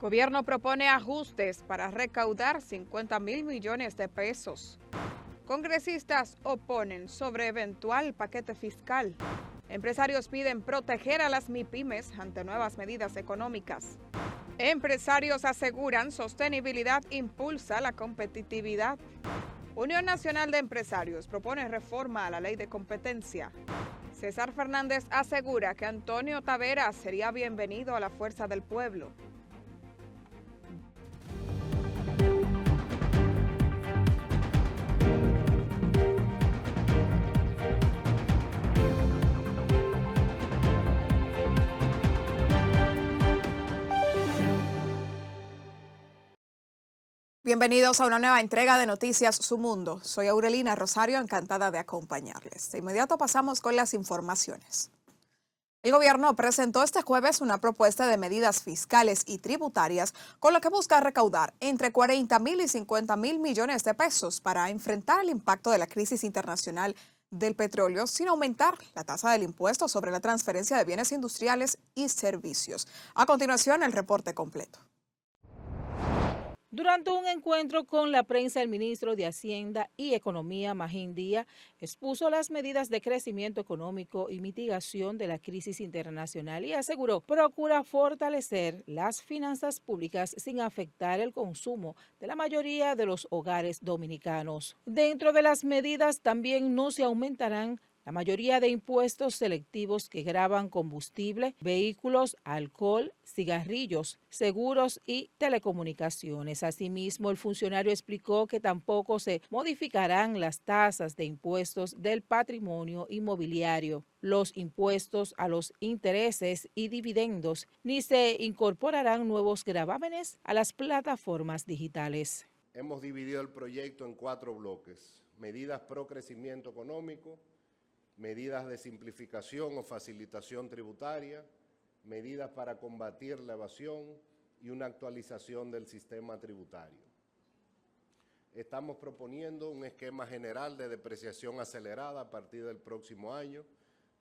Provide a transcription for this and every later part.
Gobierno propone ajustes para recaudar 50.000 millones de pesos. Congresistas oponen sobre eventual paquete fiscal. Empresarios piden proteger a las MIPYMES ante nuevas medidas económicas. Empresarios aseguran sostenibilidad impulsa la competitividad. Unión Nacional de Empresarios propone reforma a la ley de competencia. César Fernández asegura que Antonio Taveras sería bienvenido a la Fuerza del Pueblo. Bienvenidos a una nueva entrega de Noticias Su Mundo. Soy Aurelina Rosario, encantada de acompañarles. De inmediato pasamos con las informaciones. El gobierno presentó este jueves una propuesta de medidas fiscales y tributarias con la que busca recaudar entre 40.000 y 50.000 millones de pesos para enfrentar el impacto de la crisis internacional del petróleo sin aumentar la tasa del impuesto sobre la transferencia de bienes industriales y servicios. A continuación, el reporte completo. Durante un encuentro con la prensa, el ministro de Hacienda y Economía, Magín Díaz, expuso las medidas de crecimiento económico y mitigación de la crisis internacional y aseguró procura fortalecer las finanzas públicas sin afectar el consumo de la mayoría de los hogares dominicanos. Dentro de las medidas también no se aumentarán la mayoría de impuestos selectivos que gravan combustible, vehículos, alcohol, cigarrillos, seguros y telecomunicaciones. Asimismo, el funcionario explicó que tampoco se modificarán las tasas de impuestos del patrimonio inmobiliario, los impuestos a los intereses y dividendos, ni se incorporarán nuevos gravámenes a las plataformas digitales. Hemos dividido el proyecto en 4 bloques: medidas pro crecimiento económico, medidas de simplificación o facilitación tributaria, medidas para combatir la evasión y una actualización del sistema tributario. Estamos proponiendo un esquema general de depreciación acelerada a partir del próximo año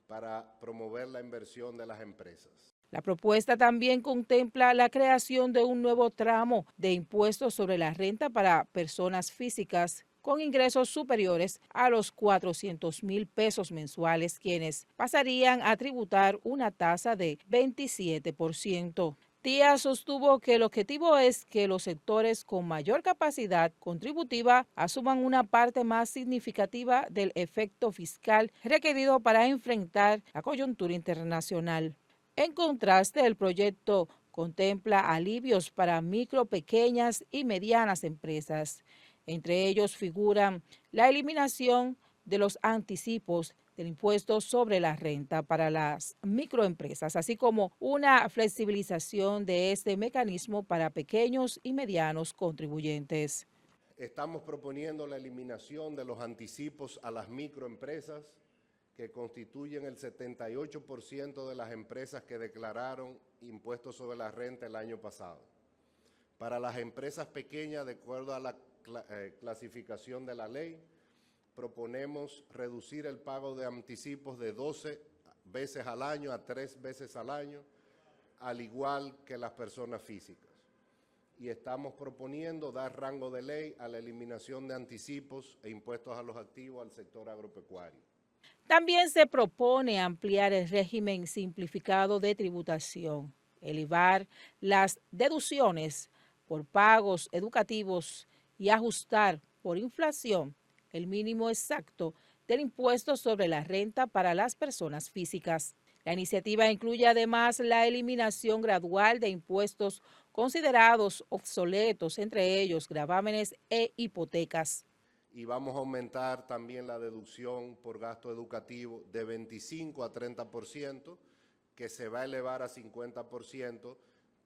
para promover la inversión de las empresas. La propuesta también contempla la creación de un nuevo tramo de impuestos sobre la renta para personas físicas con ingresos superiores a los 400.000 pesos mensuales, quienes pasarían a tributar una tasa de 27%. Díaz sostuvo que el objetivo es que los sectores con mayor capacidad contributiva asuman una parte más significativa del efecto fiscal requerido para enfrentar la coyuntura internacional. En contraste, el proyecto contempla alivios para micro, pequeñas y medianas empresas. Entre ellos figuran la eliminación de los anticipos del impuesto sobre la renta para las microempresas, así como una flexibilización de este mecanismo para pequeños y medianos contribuyentes. Estamos proponiendo la eliminación de los anticipos a las microempresas, que constituyen el 78% de las empresas que declararon impuestos sobre la renta el año pasado. Para las empresas pequeñas, de acuerdo a la clasificación de la ley, proponemos reducir el pago de anticipos de 12 veces al año a 3 veces al año, al igual que las personas físicas. Y estamos proponiendo dar rango de ley a la eliminación de anticipos e impuestos a los activos al sector agropecuario. También se propone ampliar el régimen simplificado de tributación, elevar las deducciones por pagos educativos y ajustar por inflación el mínimo exacto del impuesto sobre la renta para las personas físicas. La iniciativa incluye además la eliminación gradual de impuestos considerados obsoletos, entre ellos gravámenes e hipotecas. Y vamos a aumentar también la deducción por gasto educativo de 25 a 30%, que se va a elevar a 50%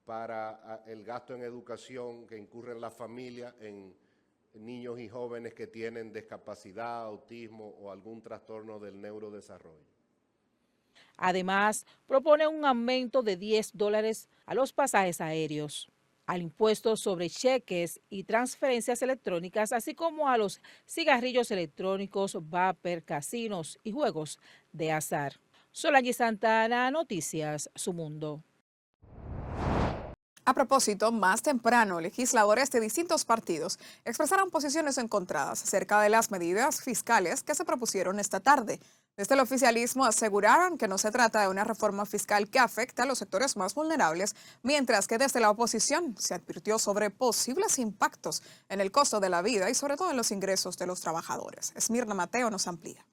para el gasto en educación que incurren las familias en niños y jóvenes que tienen discapacidad, autismo o algún trastorno del neurodesarrollo. Además, propone un aumento de $10 a los pasajes aéreos, al impuesto sobre cheques y transferencias electrónicas, así como a los cigarrillos electrónicos, vapor, casinos y juegos de azar. Solange Santana, Noticias Su Mundo. A propósito, más temprano, legisladores de distintos partidos expresaron posiciones encontradas acerca de las medidas fiscales que se propusieron esta tarde. Desde el oficialismo aseguraron que no se trata de una reforma fiscal que afecte a los sectores más vulnerables, mientras que desde la oposición se advirtió sobre posibles impactos en el costo de la vida y sobre todo en los ingresos de los trabajadores. Esmirna Mateo nos amplía.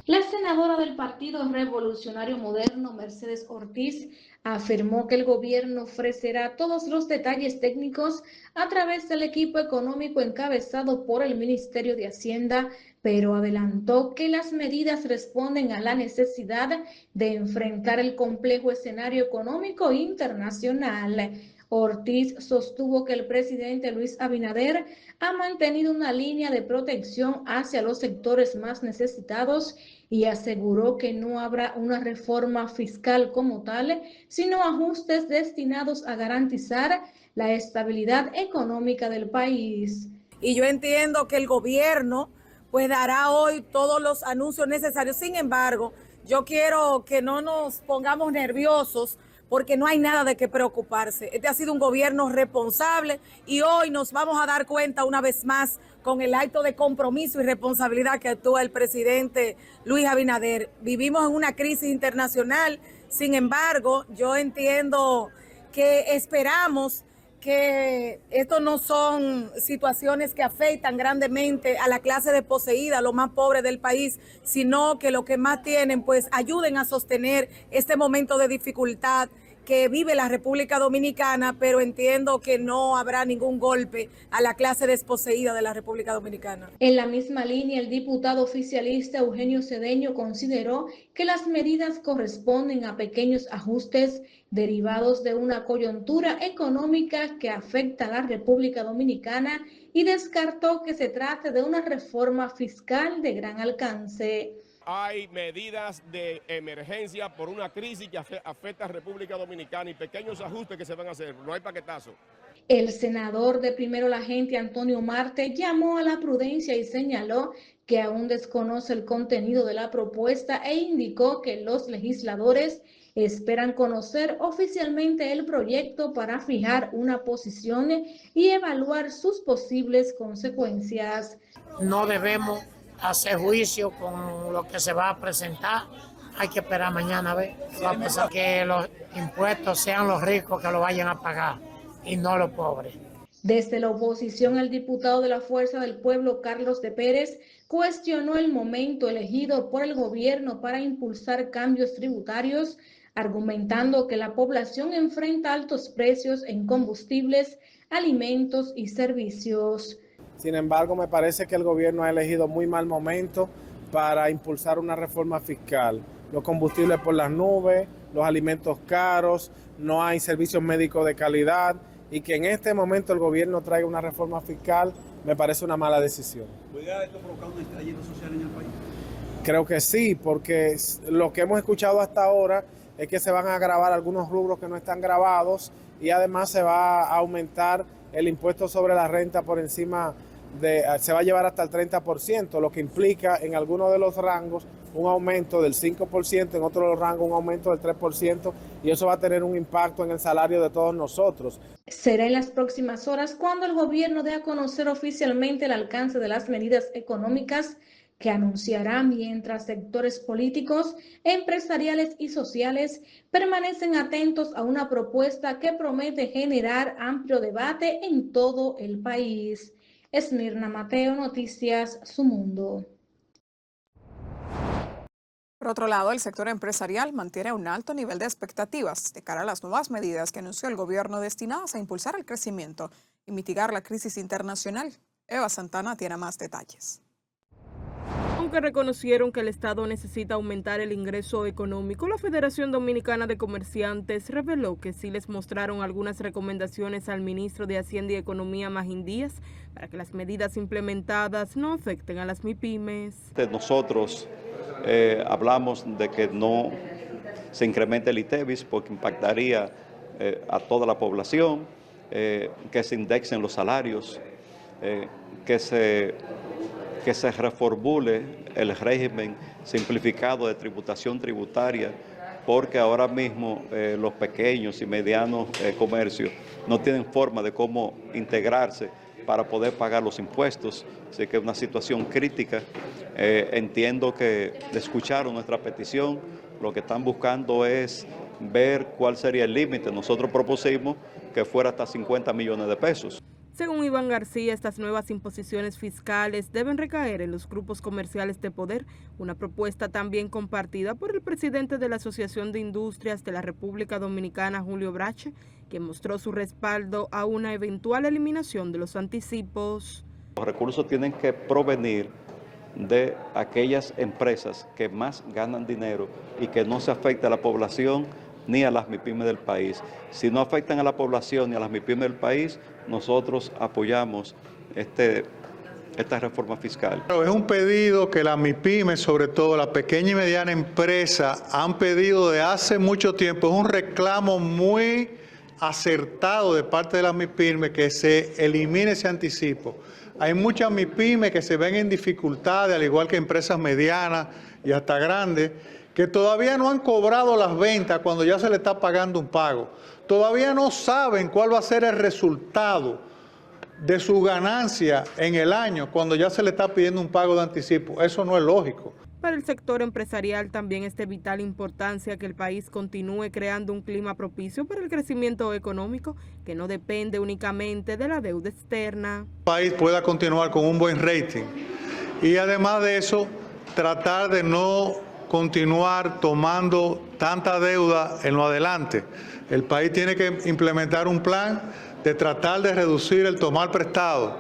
La senadora del Partido Revolucionario Moderno, Mercedes Ortiz, afirmó que el gobierno ofrecerá todos los detalles técnicos a través del equipo económico encabezado por el Ministerio de Hacienda, pero adelantó que las medidas responden a la necesidad de enfrentar el complejo escenario económico internacional. Ortiz sostuvo que el presidente Luis Abinader ha mantenido una línea de protección hacia los sectores más necesitados y aseguró que no habrá una reforma fiscal como tal, sino ajustes destinados a garantizar la estabilidad económica del país. Y yo entiendo que el gobierno pues dará hoy todos los anuncios necesarios. Sin embargo, yo quiero que no nos pongamos nerviosos porque no hay nada de qué preocuparse. Este ha sido un gobierno responsable y hoy nos vamos a dar cuenta una vez más con el acto de compromiso y responsabilidad que actúa el presidente Luis Abinader. Vivimos en una crisis internacional, sin embargo, yo entiendo que esperamos que esto no son situaciones que afectan grandemente a la clase desposeída, a los más pobres del país, sino que lo que más tienen, pues ayuden a sostener este momento de dificultad que vive la República Dominicana, pero entiendo que no habrá ningún golpe a la clase desposeída de la República Dominicana. En la misma línea, el diputado oficialista Eugenio Cedeño consideró que las medidas corresponden a pequeños ajustes derivados de una coyuntura económica que afecta a la República Dominicana y descartó que se trate de una reforma fiscal de gran alcance. Hay medidas de emergencia por una crisis que afecta a República Dominicana y pequeños ajustes que se van a hacer, no hay paquetazo. El senador de Primero la Gente, Antonio Marte, llamó a la prudencia y señaló que aún desconoce el contenido de la propuesta e indicó que los legisladores esperan conocer oficialmente el proyecto para fijar una posición y evaluar sus posibles consecuencias. No debemos hacer juicio con lo que se va a presentar. Hay que esperar mañana a ver. Va a pasar que los impuestos sean los ricos que lo vayan a pagar y no los pobres. Desde la oposición, el diputado de la Fuerza del Pueblo, Carlos de Pérez, cuestionó el momento elegido por el gobierno para impulsar cambios tributarios, argumentando que la población enfrenta altos precios en combustibles, alimentos y servicios. Sin embargo, me parece que el gobierno ha elegido muy mal momento para impulsar una reforma fiscal. Los combustibles por las nubes, los alimentos caros, no hay servicios médicos de calidad y que en este momento el gobierno traiga una reforma fiscal me parece una mala decisión. ¿Podría esto provocar un estallido social en el país? Creo que sí, porque lo que hemos escuchado hasta ahora es que se van a grabar algunos rubros que no están grabados y además se va a aumentar el impuesto sobre la renta por encima se va a llevar hasta el 30%, lo que implica en algunos de los rangos un aumento del 5%, en otros de los rangos un aumento del 3%, y eso va a tener un impacto en el salario de todos nosotros. Será en las próximas horas cuando el gobierno dé a conocer oficialmente el alcance de las medidas económicas que anunciará, mientras sectores políticos, empresariales y sociales permanecen atentos a una propuesta que promete generar amplio debate en todo el país. Esmirna Mateo, Noticias Su Mundo. Por otro lado, el sector empresarial mantiene un alto nivel de expectativas de cara a las nuevas medidas que anunció el gobierno destinadas a impulsar el crecimiento y mitigar la crisis internacional. Eva Santana tiene más detalles. Aunque reconocieron que el Estado necesita aumentar el ingreso económico, la Federación Dominicana de Comerciantes reveló que sí les mostraron algunas recomendaciones al ministro de Hacienda y Economía, Magín Díaz, para que las medidas implementadas no afecten a las MIPYMES. Nosotros hablamos de que no se incremente el ITEVIS porque impactaría a toda la población, que se indexen los salarios, que se reformule el régimen simplificado de tributación tributaria porque ahora mismo los pequeños y medianos comercios no tienen forma de cómo integrarse para poder pagar los impuestos, así que es una situación crítica. Entiendo que escucharon nuestra petición, lo que están buscando es ver cuál sería el límite. Nosotros propusimos que fuera hasta 50 millones de pesos. Según Iván García, estas nuevas imposiciones fiscales deben recaer en los grupos comerciales de poder, una propuesta también compartida por el presidente de la Asociación de Industrias de la República Dominicana, Julio Brache, quien mostró su respaldo a una eventual eliminación de los anticipos. Los recursos tienen que provenir de aquellas empresas que más ganan dinero y que no se afecte a la población ni a las MIPYMES del país. Si no afectan a la población ni a las MIPYMES del país, nosotros apoyamos esta reforma fiscal. Es un pedido que las MIPYMES, sobre todo la pequeña y mediana empresa, han pedido de hace mucho tiempo. Es un reclamo muy acertado de parte de las MIPYMES que se elimine ese anticipo. Hay muchas MIPYMES que se ven en dificultades, al igual que empresas medianas y hasta grandes, que todavía no han cobrado las ventas cuando ya se le está pagando un pago. Todavía no saben cuál va a ser el resultado de su ganancia en el año cuando ya se le está pidiendo un pago de anticipo. Eso no es lógico. Para el sector empresarial también es de vital importancia que el país continúe creando un clima propicio para el crecimiento económico que no depende únicamente de la deuda externa. El país pueda continuar con un buen rating y además de eso tratar de no continuar tomando tanta deuda en lo adelante. El país tiene que implementar un plan de tratar de reducir el tomar prestado,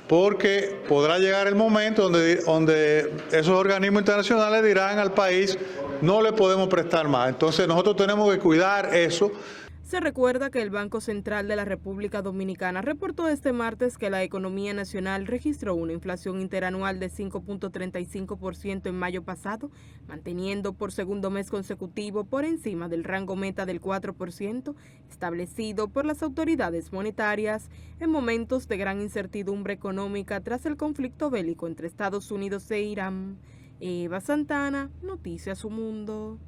porque podrá llegar el momento donde esos organismos internacionales dirán al país, no le podemos prestar más. Entonces nosotros tenemos que cuidar eso. Se recuerda que el Banco Central de la República Dominicana reportó este martes que la economía nacional registró una inflación interanual de 5.35% en mayo pasado, manteniendo por segundo mes consecutivo por encima del rango meta del 4% establecido por las autoridades monetarias en momentos de gran incertidumbre económica tras el conflicto bélico entre Estados Unidos e Irán. Eva Santana, Noticias Su Mundo.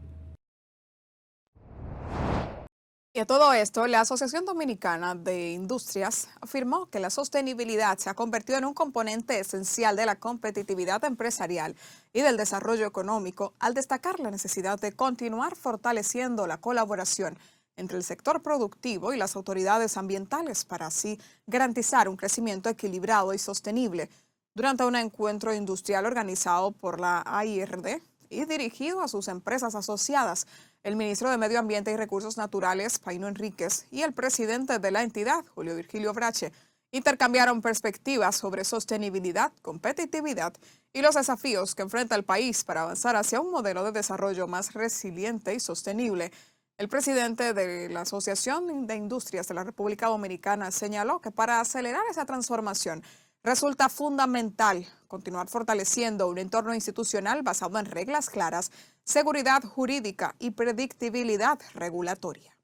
Y a todo esto, la Asociación Dominicana de Industrias afirmó que la sostenibilidad se ha convertido en un componente esencial de la competitividad empresarial y del desarrollo económico, al destacar la necesidad de continuar fortaleciendo la colaboración entre el sector productivo y las autoridades ambientales para así garantizar un crecimiento equilibrado y sostenible. Durante un encuentro industrial organizado por la AIRD y dirigido a sus empresas asociadas, el ministro de Medio Ambiente y Recursos Naturales, Paino Enríquez, y el presidente de la entidad, Julio Virgilio Brache, intercambiaron perspectivas sobre sostenibilidad, competitividad y los desafíos que enfrenta el país para avanzar hacia un modelo de desarrollo más resiliente y sostenible. El presidente de la Asociación de Industrias de la República Dominicana señaló que para acelerar esa transformación resulta fundamental continuar fortaleciendo un entorno institucional basado en reglas claras, seguridad jurídica y predictibilidad regulatoria.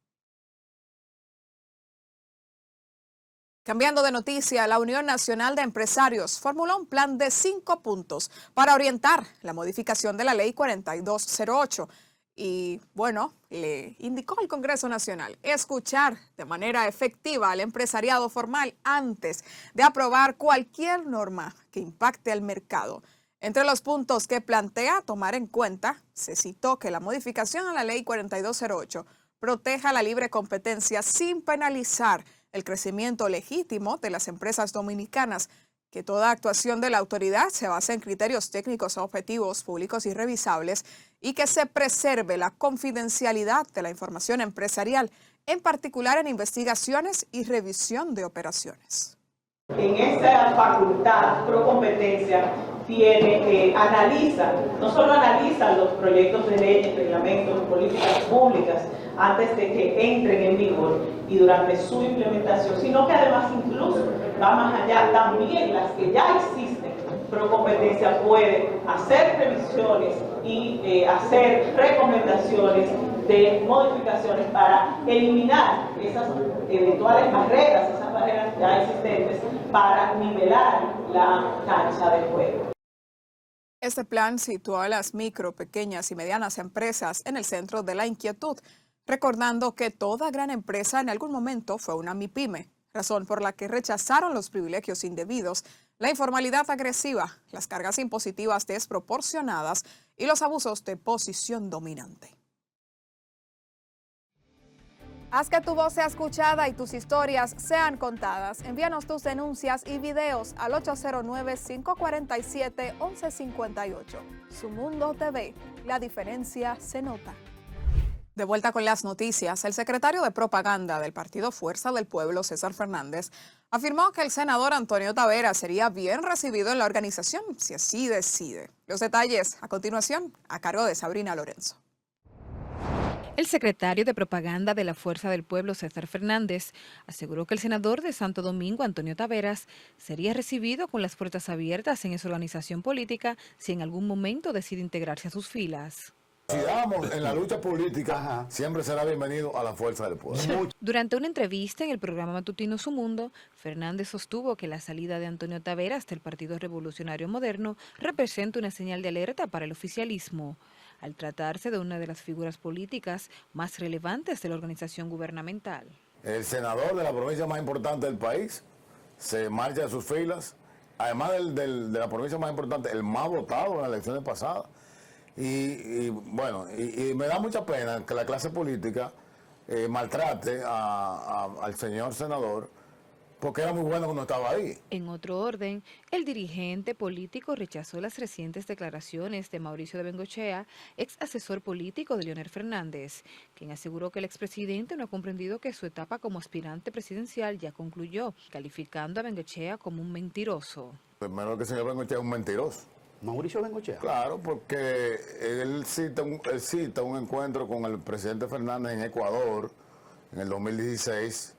Cambiando de noticia, la Unión Nacional de Empresarios formuló un plan de 5 puntos para orientar la modificación de la Ley 4208. Y bueno, le indicó al Congreso Nacional escuchar de manera efectiva al empresariado formal antes de aprobar cualquier norma que impacte al mercado. Entre los puntos que plantea tomar en cuenta, se citó que la modificación a la Ley 4208 proteja la libre competencia sin penalizar el crecimiento legítimo de las empresas dominicanas, que toda actuación de la autoridad se base en criterios técnicos objetivos, públicos y revisables, y que se preserve la confidencialidad de la información empresarial, en particular en investigaciones y revisión de operaciones. En esa facultad pro competencia no solo analiza los proyectos de leyes, reglamentos, políticas públicas antes de que entren en vigor y durante su implementación, sino que además incluso va más allá, también las que ya existen, pro competencia puede hacer revisiones y hacer recomendaciones de modificaciones para eliminar esas eventuales barreras, esas barreras ya existentes, para nivelar la cancha de juego. Este plan situó a las micro, pequeñas y medianas empresas en el centro de la inquietud, recordando que toda gran empresa en algún momento fue una MIPYME, razón por la que rechazaron los privilegios indebidos, la informalidad agresiva, las cargas impositivas desproporcionadas y los abusos de posición dominante. Haz que tu voz sea escuchada y tus historias sean contadas. Envíanos tus denuncias y videos al 809-547-1158. Su Mundo TV, la diferencia se nota. De vuelta con las noticias, el secretario de propaganda del Partido Fuerza del Pueblo, César Fernández, afirmó que el senador Antonio Taveras sería bien recibido en la organización si así decide. Los detalles a continuación a cargo de Sabrina Lorenzo. El secretario de propaganda de la Fuerza del Pueblo, César Fernández, aseguró que el senador de Santo Domingo, Antonio Taveras, sería recibido con las puertas abiertas en esa organización política si en algún momento decide integrarse a sus filas. Si damos en la lucha política, siempre será bienvenido a la Fuerza del Pueblo. Durante una entrevista en el programa matutino Su Mundo, Fernández sostuvo que la salida de Antonio Taveras del Partido Revolucionario Moderno representa una señal de alerta para el oficialismo, al tratarse de una de las figuras políticas más relevantes de la organización gubernamental. El senador de la provincia más importante del país se marcha de sus filas, además de la provincia más importante, el más votado en las elecciones pasadas. Y me da mucha pena que la clase política maltrate al señor senador, porque era muy bueno cuando estaba ahí. En otro orden, el dirigente político rechazó las recientes declaraciones de Mauricio de Bengochea, ex asesor político de Leonel Fernández, quien aseguró que el expresidente no ha comprendido que su etapa como aspirante presidencial ya concluyó, calificando a Bengochea como un mentiroso. Primero que el señor Bengochea es un mentiroso. ¿Mauricio Bengochea? Claro, porque él cita un encuentro con el presidente Fernández en Ecuador en el 2016,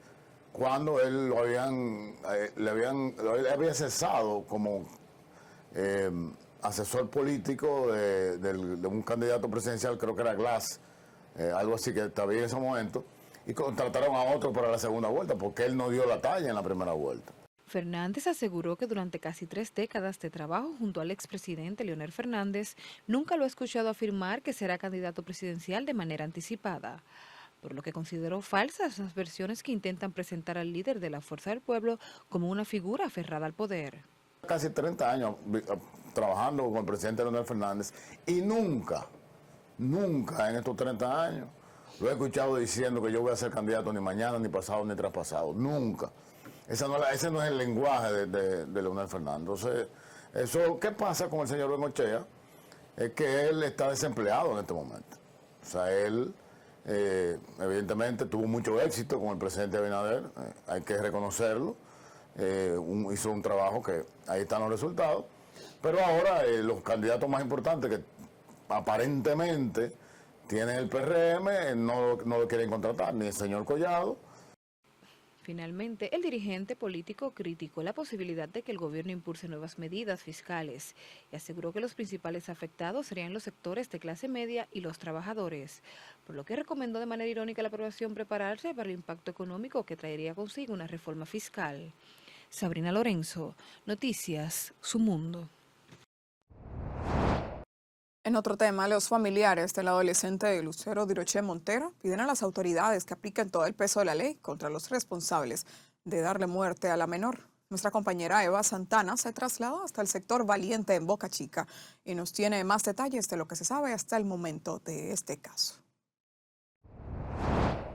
cuando él le había cesado como asesor político de un candidato presidencial, creo que era Glass, algo así que estaba en ese momento, y contrataron a otro para la segunda vuelta, porque él no dio la talla en la primera vuelta. Fernández aseguró que durante casi 3 décadas de trabajo junto al expresidente Leonel Fernández, nunca lo ha escuchado afirmar que será candidato presidencial de manera anticipada, por lo que consideró falsas las versiones que intentan presentar al líder de la Fuerza del Pueblo como una figura aferrada al poder. Casi 30 años trabajando con el presidente Leonel Fernández y nunca en estos 30 años lo he escuchado diciendo que yo voy a ser candidato ni mañana, ni pasado, ni traspasado. Nunca. Ese no es el lenguaje de Leonel Fernández. Entonces, ¿qué pasa con el señor Bengochea? Es que él está desempleado en este momento. O sea, él evidentemente tuvo mucho éxito con el presidente Abinader, hay que reconocerlo. Hizo un trabajo que ahí están los resultados. Pero ahora los candidatos más importantes que aparentemente tienen el PRM no lo quieren contratar, ni el señor Collado. Finalmente, el dirigente político criticó la posibilidad de que el gobierno impulse nuevas medidas fiscales y aseguró que los principales afectados serían los sectores de clase media y los trabajadores, por lo que recomendó de manera irónica a la población prepararse para el impacto económico que traería consigo una reforma fiscal. Sabrina Lorenzo, Noticias, Su Mundo. En otro tema, los familiares del adolescente Lucero Diroché Montero piden a las autoridades que apliquen todo el peso de la ley contra los responsables de darle muerte a la menor. Nuestra compañera Eva Santana se trasladó hasta el sector Valiente en Boca Chica y nos tiene más detalles de lo que se sabe hasta el momento de este caso.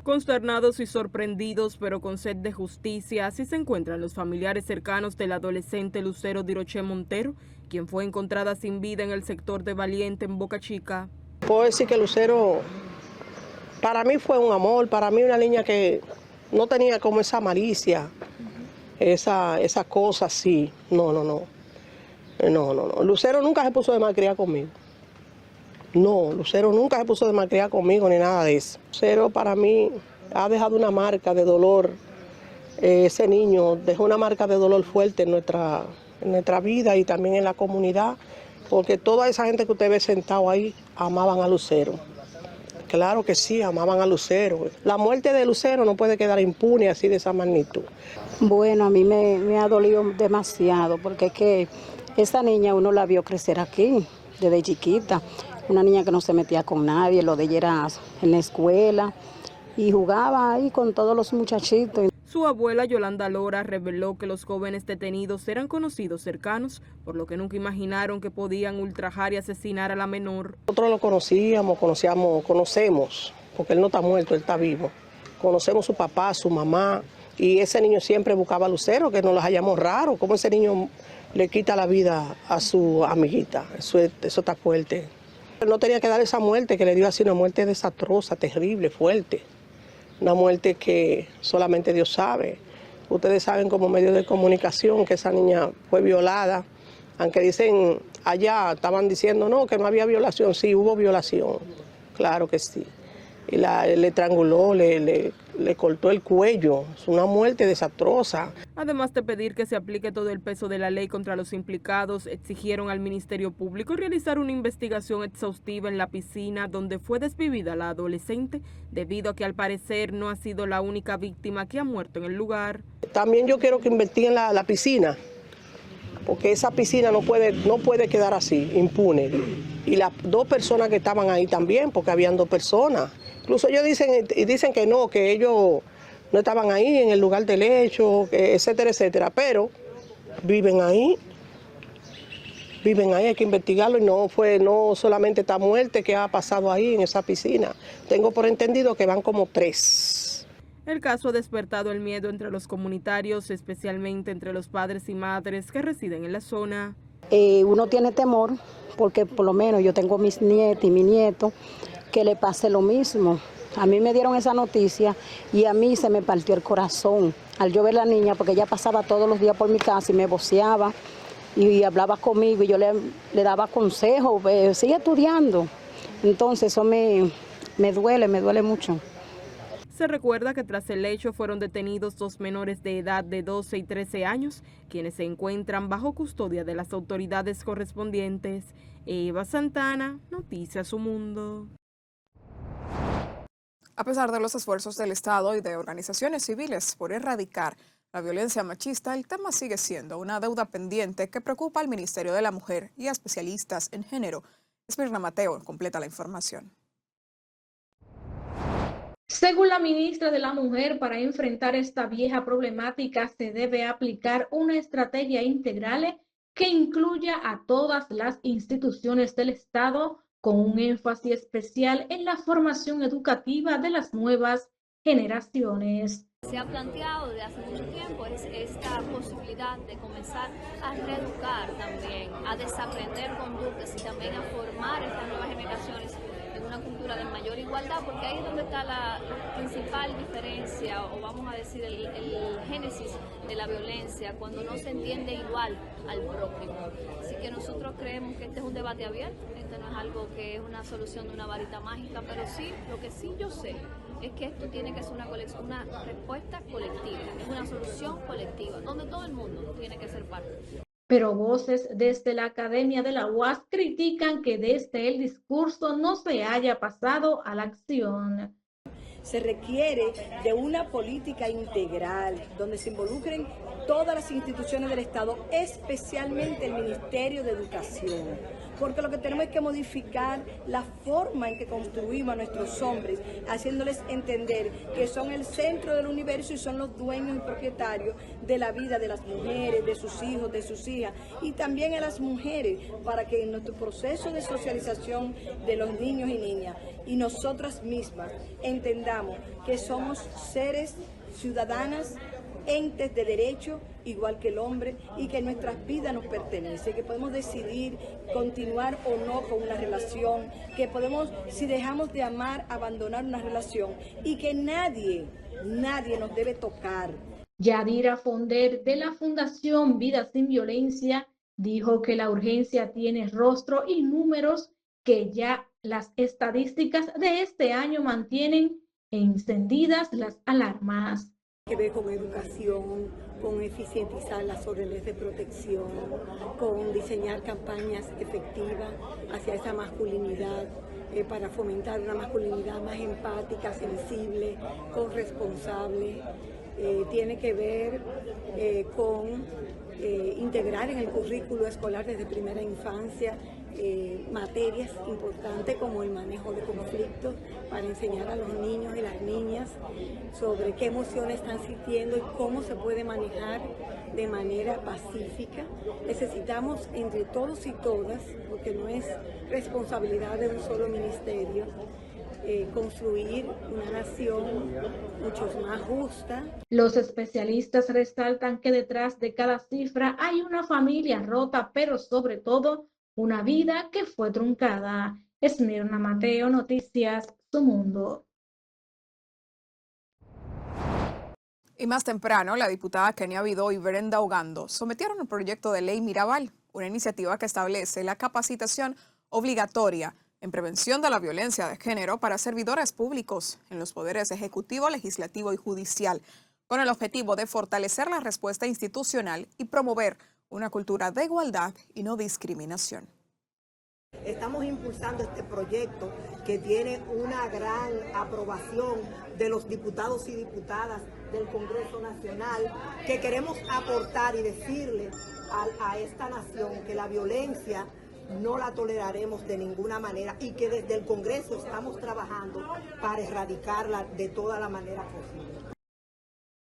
Consternados y sorprendidos, pero con sed de justicia, así se encuentran los familiares cercanos del adolescente Lucero Diroché Montero, quien fue encontrada sin vida en el sector de Valiente en Boca Chica. Puedo decir que Lucero para mí fue un amor, para mí una niña que no tenía como esa malicia, esa cosa así. No. Lucero nunca se puso de malcriar conmigo. No, Lucero nunca se puso de malcriar conmigo ni nada de eso. Lucero para mí ha dejado una marca de dolor. Ese niño dejó una marca de dolor fuerte en nuestra vida y también en la comunidad, porque toda esa gente que usted ve sentado ahí amaban a Lucero. Claro que sí, amaban a Lucero. La muerte de Lucero no puede quedar impune así de esa magnitud. Bueno, a mí me ha dolido demasiado, porque es que Esta niña uno la vio crecer aquí, desde chiquita. Una niña que no se metía con nadie, lo de ella era en la escuela y jugaba ahí con todos los muchachitos. Su abuela Yolanda Lora reveló que los jóvenes detenidos eran conocidos cercanos, por lo que nunca imaginaron que podían ultrajar y asesinar a la menor. Nosotros lo conocemos, porque él no está muerto, él está vivo. Conocemos su papá, su mamá, y ese niño siempre buscaba a Lucero, que nos las hallamos raro, cómo ese niño le quita la vida a su amiguita, eso está fuerte. No tenía que dar esa muerte que le dio así, una muerte desastrosa, terrible, fuerte. Una muerte que solamente Dios sabe. Ustedes saben como medio de comunicación que esa niña fue violada. Aunque dicen, allá estaban diciendo no, que no había violación. Sí, hubo violación, claro que sí. Y le estranguló, le cortó el cuello. Es una muerte desastrosa. Además de pedir que se aplique todo el peso de la ley contra los implicados, exigieron al Ministerio Público realizar una investigación exhaustiva en la piscina donde fue desvivida la adolescente, debido a que al parecer no ha sido la única víctima que ha muerto en el lugar. También yo quiero que investiguen la piscina, porque esa piscina no puede quedar así, impune. Y las 2 personas que estaban ahí también, porque habían 2 personas. Incluso ellos dicen que no, que ellos no estaban ahí en el lugar del hecho, etcétera, etcétera, pero viven ahí, hay que investigarlo y no solamente esta muerte que ha pasado ahí en esa piscina. Tengo por entendido que van como 3. El caso ha despertado el miedo entre los comunitarios, especialmente entre los padres y madres que residen en la zona. Uno tiene temor porque por lo menos yo tengo mis nietos y mi nieto, que le pase lo mismo. A mí me dieron esa noticia y a mí se me partió el corazón al yo ver a la niña, porque ella pasaba todos los días por mi casa y me voceaba y hablaba conmigo y yo le daba consejos, sigue estudiando. Entonces eso me duele mucho. Se recuerda que tras el hecho fueron detenidos 2 menores de edad de 12 y 13 años, quienes se encuentran bajo custodia de las autoridades correspondientes. Eva Santana, Noticias Su Mundo. A pesar de los esfuerzos del Estado y de organizaciones civiles por erradicar la violencia machista, el tema sigue siendo una deuda pendiente que preocupa al Ministerio de la Mujer y a especialistas en género. Esmirna Mateo completa la información. Según la ministra de la Mujer, para enfrentar esta vieja problemática se debe aplicar una estrategia integral que incluya a todas las instituciones del Estado, con un énfasis especial en la formación educativa de las nuevas generaciones. Se ha planteado desde hace mucho tiempo esta posibilidad de comenzar a reeducar también, a desaprender conductas y también a formar estas nuevas generaciones en una cultura de mayor igualdad, porque ahí es donde está la principal diferencia, o vamos a decir el génesis de la violencia, cuando no se entiende igual al prójimo. Así que nosotros creemos que este es un debate abierto, este no es algo que es una solución de una varita mágica, pero sí, lo que sí yo sé es que esto tiene que ser una respuesta colectiva, es una solución colectiva, donde todo el mundo tiene que ser parte. Pero voces desde la Academia de la UAS critican que desde el discurso no se haya pasado a la acción. Se requiere de una política integral donde se involucren todas las instituciones del Estado, especialmente el Ministerio de Educación. Porque lo que tenemos es que modificar la forma en que construimos a nuestros hombres, haciéndoles entender que son el centro del universo y son los dueños y propietarios de la vida de las mujeres, de sus hijos, de sus hijas, y también a las mujeres, para que en nuestro proceso de socialización de los niños y niñas y nosotras mismas entendamos que somos seres ciudadanas, entes de derecho, igual que el hombre, y que nuestras vidas nos pertenecen, que podemos decidir continuar o no con una relación, que podemos, si dejamos de amar, abandonar una relación, y que nadie nos debe tocar. Yadira Fonder, de la Fundación Vida Sin Violencia, dijo que la urgencia tiene rostro y números, que ya las estadísticas de este año mantienen encendidas las alarmas. Que ver con educación, con eficientizar las órdenes de protección, con diseñar campañas efectivas hacia esa masculinidad, para fomentar una masculinidad más empática, sensible, corresponsable, tiene que ver con integrar en el currículo escolar desde primera infancia materias importantes como el manejo de conflictos para enseñar a los niños y las niñas sobre qué emociones están sintiendo y cómo se puede manejar de manera pacífica. Necesitamos entre todos y todas, porque no es responsabilidad de un solo ministerio, construir una nación mucho más justa. Los especialistas resaltan que detrás de cada cifra hay una familia rota, pero sobre todo una vida que fue truncada. Esmirna Mateo, Noticias Su Mundo. Y más temprano, la diputada Kenia Vidó y Brenda Ogando sometieron el proyecto de ley Mirabal, una iniciativa que establece la capacitación obligatoria en prevención de la violencia de género para servidores públicos en los poderes ejecutivo, legislativo y judicial, con el objetivo de fortalecer la respuesta institucional y promover una cultura de igualdad y no discriminación. Estamos impulsando este proyecto que tiene una gran aprobación de los diputados y diputadas del Congreso Nacional, que queremos aportar y decirle a esta nación que la violencia no la toleraremos de ninguna manera y que desde el Congreso estamos trabajando para erradicarla de toda la manera posible.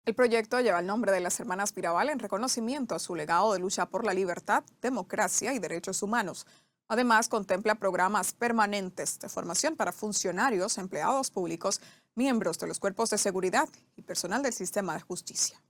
El proyecto lleva el nombre de las hermanas Mirabal en reconocimiento a su legado de lucha por la libertad, democracia y derechos humanos. Además, contempla programas permanentes de formación para funcionarios, empleados públicos, miembros de los cuerpos de seguridad y personal del sistema de justicia.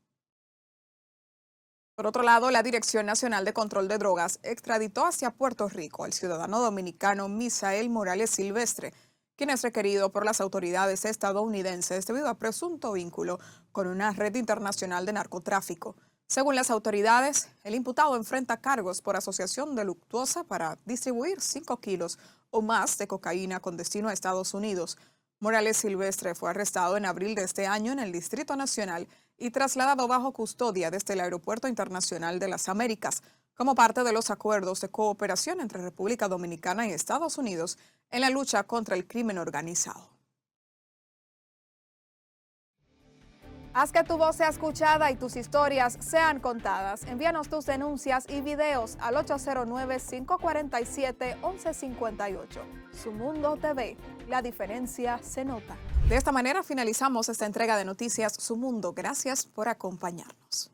Por otro lado, la Dirección Nacional de Control de Drogas extraditó hacia Puerto Rico al ciudadano dominicano Misael Morales Silvestre, quien es requerido por las autoridades estadounidenses debido a presunto vínculo con una red internacional de narcotráfico. Según las autoridades, el imputado enfrenta cargos por asociación delictuosa para distribuir 5 kilos o más de cocaína con destino a Estados Unidos. Morales Silvestre fue arrestado en abril de este año en el Distrito Nacional y trasladado bajo custodia desde el Aeropuerto Internacional de las Américas, como parte de los acuerdos de cooperación entre República Dominicana y Estados Unidos en la lucha contra el crimen organizado. Haz que tu voz sea escuchada y tus historias sean contadas. Envíanos tus denuncias y videos al 809-547-1158. Su Mundo TV, la diferencia se nota. De esta manera finalizamos esta entrega de Noticias Su Mundo. Gracias por acompañarnos.